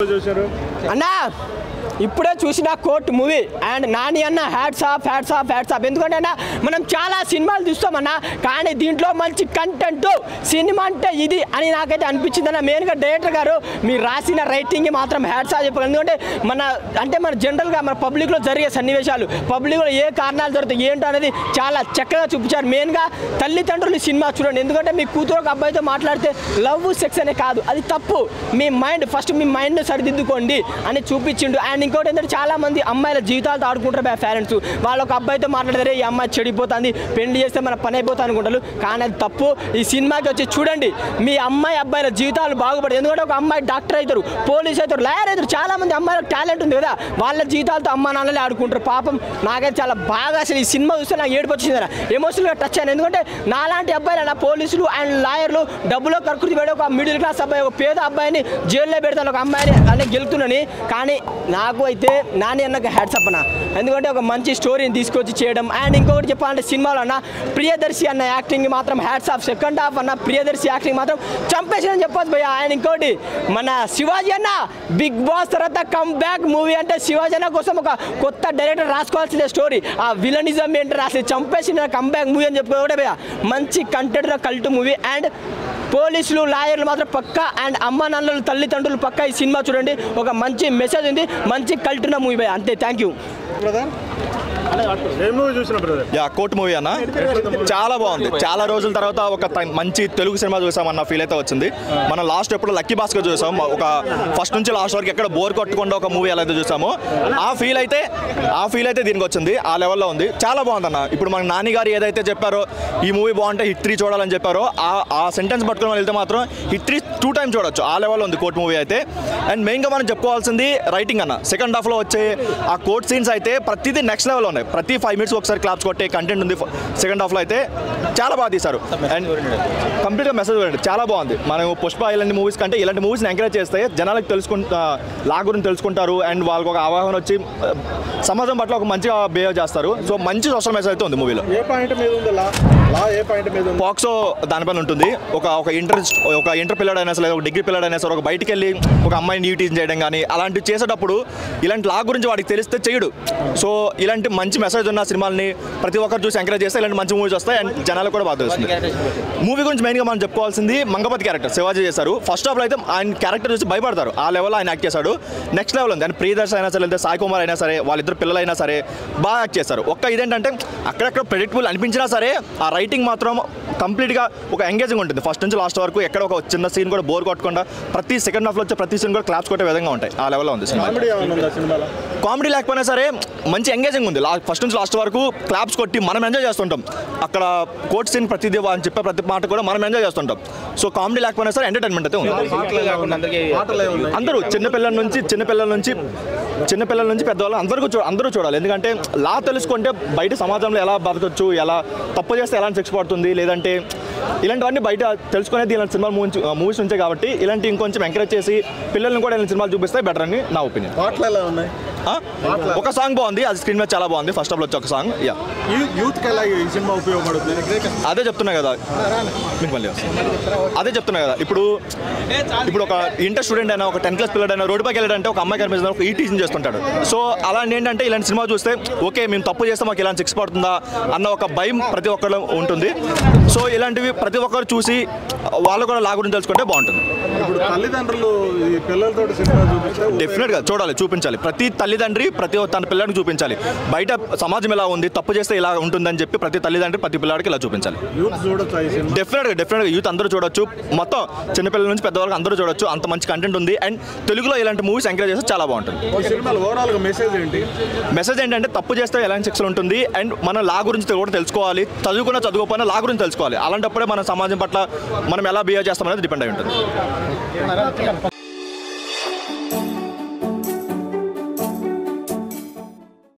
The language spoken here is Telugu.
అన్నా ఇప్పుడే చూసిన కోర్ట్ మూవీ అండ్ నాని అన్న హ్యాట్స్ ఆఫ్ ఎందుకంటే అన్న మనం చాలా సినిమాలు చూస్తామన్నా కానీ దీంట్లో మంచి కంటెంట్ సినిమా అంటే ఇది అని నాకైతే అనిపించింది అన్న మెయిన్గా డైరెక్టర్ గారు మీరు రాసిన రైటింగ్ మాత్రం హ్యాట్స్ ఆఫ్ చెప్పారు ఎందుకంటే మన జనరల్గా మన పబ్లిక్లో జరిగే సన్నివేశాలు పబ్లిక్లో ఏ కారణాలు జరుగుతాయి ఏంటో అనేది చాలా చక్కగా చూపించారు మెయిన్గా తల్లిదండ్రులు సినిమా చూడండి ఎందుకంటే మీ కూతురు ఒక అబ్బాయితో మాట్లాడితే లవ్ సెక్స్ అనే కాదు అది తప్పు మీ మైండ్ సరిదిద్దుకోండి అని చూపించిండు అండ్ ఇంకోటి ఏంటంటే చాలా మంది అమ్మాయిల జీవితాలతో ఆడుకుంటారు పేరెంట్స్ వాళ్ళు ఒక అబ్బాయితో మాట్లాడతారే ఈ అమ్మాయి చెడిపోతుంది పెళ్లి చేస్తే మన పని అయిపోతుంది అనుకుంటారు కానీ అది తప్పు ఈ సినిమాకి వచ్చి చూడండి మీ అబ్బాయిల జీవితాలు బాగుపడతాయి ఎందుకంటే ఒక అమ్మాయి డాక్టర్ అవుతారు పోలీస్ అవుతారు లాయర్ అవుతారు చాలా మంది అమ్మాయిలకు టాలెంట్ ఉంది కదా వాళ్ళ జీవితాలతో అమ్మ నాన్నలే ఆడుకుంటారు పాపం నాకైతే చాలా బాగా అసలు ఈ సినిమా చూస్తే నాకు ఏడుపు వచ్చింది ఎమోషనల్గా టచ్ అయ్యాను ఎందుకంటే నాలాంటి అబ్బాయిలు పోలీసులు అండ్ లాయర్లు డబ్బులో కర్కృతి పెట్టి ఒక మిడిల్ క్లాస్ అబ్బాయి ఒక పేద అబ్బాయిని జైల్లో పెడతాను ఒక అమ్మాయిని అనే గెలుతున్నాను కానీ నాకు అయితే నాని అన్నకు హ్యాట్స్ అప్ అన్న ఎందుకంటే ఒక మంచి స్టోరీని తీసుకొచ్చి చేయడం అండ్ ఇంకొకటి చెప్పాలంటే సినిమాలో అన్న ప్రియదర్శి అన్న యాక్టింగ్ మాత్రం హ్యాట్స్ ఆఫ్ సెకండ్ హాఫ్ అన్న ప్రియదర్శి యాక్టింగ్ మాత్రం చంపేసిందని చెప్పొచ్చు భయ్య అండ్ ఇంకోటి మన శివాజీ అన్న బిగ్ బాస్ తర్వాత కమ్ బ్యాక్ మూవీ అంటే శివాజీ అన్న కోసం ఒక కొత్త డైరెక్టర్ రాసుకోవాల్సిన స్టోరీ ఆ విలనిజం ఏంటో అసలు చంపేసిన కమ్ బ్యాక్ మూవీ అని చెప్పుకోవడే భయ్య మంచి కంటెంట్ కల్ట్ మూవీ అండ్ పోలీసులు లాయర్లు మాత్రం పక్కా అండ్ అమ్మ నాన్నలు తల్లిదండ్రులు పక్కా ఈ సినిమా చూడండి ఒక మంచి మెసేజ్ ఉంది మంచి కల్టున్న మూవీ భయ్య అంతే థ్యాంక్ యూ కోర్ట్ మూవీ అన్న చాలా బాగుంది చాలా రోజుల తర్వాత ఒక మంచి తెలుగు సినిమా చూసామన్న ఫీల్ అయితే వచ్చింది మనం లాస్ట్ ఎప్పుడు లక్కీ భాస్కర్ చూసాం ఒక ఫస్ట్ నుంచి లాస్ట్ వరకు ఎక్కడ బోర్ కొట్టకుండా ఒక మూవీ ఎలా అయితే చూసామో ఆ ఫీల్ అయితే దీనికి వచ్చింది ఆ లెవెల్లో ఉంది చాలా బాగుందన్న ఇప్పుడు మన నాని గారు ఏదైతే చెప్పారో ఈ మూవీ బాగుంటే హిట్ 3 చూడాలని చెప్పారో ఆ సెంటెన్స్ పట్టుకుని వెళ్తే మాత్రం హిట్ 3 2 టైమ్స్ చూడొచ్చు ఆ లెవెల్లో ఉంది కోర్ట్ మూవీ అయితే అండ్ మెయిన్గా మనం చెప్పుకోవాల్సింది రైటింగ్ అన్న సెకండ్ హాఫ్లో వచ్చే ఆ కోర్ట్ సీన్స్ అయితే ప్రతిదీ నెక్స్ట్ లెవెల్లో ఉన్నాయి ప్రతి 5 minutes ఒకసారి క్లాప్స్ కొట్టే కంటెంట్ ఉంది సెకండ్ హాఫ్లో అయితే చాలా బాగా తీశారు అండ్ కంప్లీట్గా మెసేజ్ చూడండి చాలా బాగుంది మనం పుష్ప ఇలాంటి మూవీస్ కంటే ఇలాంటి మూవీస్ని ఎంకరేజ్ చేస్తే జనాలకు లా గురించి తెలుసుకుంటారు అండ్ వాళ్ళకి ఒక అవగాహన వచ్చి సమాజం పట్ల ఒక మంచిగా బిహేవ్ చేస్తారు సో మంచి సోషల్ మెసేజ్ అయితే ఉంది మూవీలో పాక్సో దానిపైన ఉంటుంది ఒక ఇంటర్ పిల్లడు అయినా సరే ఒక డిగ్రీ పిల్లడు అయినా సరే ఒక బయటికి వెళ్ళి ఒక అమ్మాయిని టీచ్ చేయడం కానీ అలాంటివి చేసేటప్పుడు ఇలాంటి లా గురించి వాడికి తెలిస్తే చేయడు సో ఇలాంటి మంచి మెసేజ్ ఉన్న సినిమాల్ని ప్రతి ఒక్కరు చూసి ఎంకరేజ్ చేస్తే ఇలాంటి మంచి మూవీస్ వస్తాయి అండ్ జనాలకు కూడా బాగా తెలుస్తుంది మూవీ గురించి మెయిన్గా మనం చెప్పుకోవాల్సింది మంగపతి క్యారెక్టర్ శివాజీ చేశారు ఫస్ట్ హాఫ్లో అయితే ఆయన క్యారెక్టర్ చూసి భయపడతారు ఆ లెవెల్లో ఆయన యాక్ట్ చేశాడు నెక్స్ట్ లెవెల్ ఉంది అండ్ ప్రియదర్శి అయినా సరే లేదా సాయి కుమార్ అయినా సరే వాళ్ళిద్దరు పిల్లలైనా సరే బాగా యాక్ట్ చేశారు ఇదేంటంటే అక్కడక్కడ ప్రెడిక్టబుల్ అనిపించినా సరే ఆ రైటింగ్ మాత్రం కంప్లీట్గా ఒక ఎంగేజింగ్ ఉంటుంది ఫస్ట్ నుంచి లాస్ట్ వరకు ఎక్కడ ఒక చిన్న సీన్ కూడా బోర్ కొట్టకుండా ప్రతి సెకండ్ హాఫ్లో వచ్చే ప్రతి సీన్ కూడా క్లాప్స్ కొట్టే విధంగా ఉంటాయి ఆ లెవెల్లో ఉంది సినిమా కామెడీ లేకపోయినా సరే మంచి ఎంగేజింగ్ ఉంది ఫస్ట్ నుంచి లాస్ట్ వరకు క్లాప్స్ కొట్టి మనం ఎంజాయ్ చేస్తుంటాం అక్కడ కోర్ట్ సీన్ ప్రతిదీ అని చెప్పే ప్రతి మాట కూడా మనం ఎంజాయ్ చేస్తుంటాం సో కామెడీ లేకపోయినా సరే ఎంటర్టైన్మెంట్ అయితే ఉంది అందరూ చిన్నపిల్లల నుంచి పెద్దవాళ్ళు అందరూ చూడాలి ఎందుకంటే లా తెలుసుకుంటే బయట సమాజంలో ఎలా బతకచ్చు ఎలా తప్పు చేస్తే ఎలా శిక్ష పడుతుంది లేదంటే ఇలాంటివన్నీ బయట తెలుసుకునేది ఇలాంటి సినిమా మూవీస్ నుంచే కాబట్టి ఇలాంటి ఇంకొంచెం ఎంకరేజ్ చేసి పిల్లల్ని కూడా ఇలాంటి సినిమాలు చూపిస్తే బెటర్ అని నా ఒపీనియన్ ఒక సాంగ్ బాగుంది అది స్క్రీన్ మీద చాలా బాగుంది ఫస్ట్ హాఫ్లో వచ్చే ఒక సాంగ్ అదే చెప్తున్నా కదా ఇప్పుడు ఒక ఇంటర్ స్టూడెంట్ అయినా ఒక 10th క్లాస్ పిల్లడైనా రోడ్డు పైకి వెళ్ళాడంటే ఒక అమ్మాయి కనిపిస్తుంది ఒక టీచింగ్ చేస్తుంటాడు సో అలాంటి ఏంటంటే ఇలాంటి సినిమా చూస్తే ఓకే మేము తప్పు చేస్తే మాకు ఇలాంటి శిక్ష పడుతుందా అన్న ఒక భయం ప్రతి ఒక్కరు ఉంటుంది సో ఇలాంటివి ప్రతి ఒక్కరు చూసి వాళ్ళు కూడా లా గురించి తెలుసుకుంటే బాగుంటుంది డెఫినెట్గా చూపించాలి ప్రతి తల్లిదండ్రి తన పిల్లడికి చూపించాలి బయట సమాజం ఎలా ఉంది తప్పు చేస్తే ఇలా ఉంటుందని చెప్పి ప్రతి తల్లిదండ్రి ప్రతి పిల్లడికి ఇలా చూపించాలి డెఫినెట్గా యూత్ అందరూ చూడొచ్చు మొత్తం చిన్నపిల్లల నుంచి పెద్దవాళ్ళకి అందరూ చూడొచ్చు అంత మంచి కంటెంట్ ఉంది అండ్ తెలుగులో ఇలాంటి మూవీస్ ఎంకరేజ్ చేస్తే చాలా బాగుంటుంది మెసేజ్ ఏంటంటే తప్పు చేస్తే ఎలాంటి శిక్షలు ఉంటుంది అండ్ మన లా గురించి కూడా తెలుసుకోవాలి చదువుకోకపోయినా లా గురించి తెలుసుకోవాలి అలాంటప్పుడే మన సమాజం పట్ల మనం ఎలా బిహేవ్ చేస్తామనేది డిపెండ్ అయి ఉంటుంది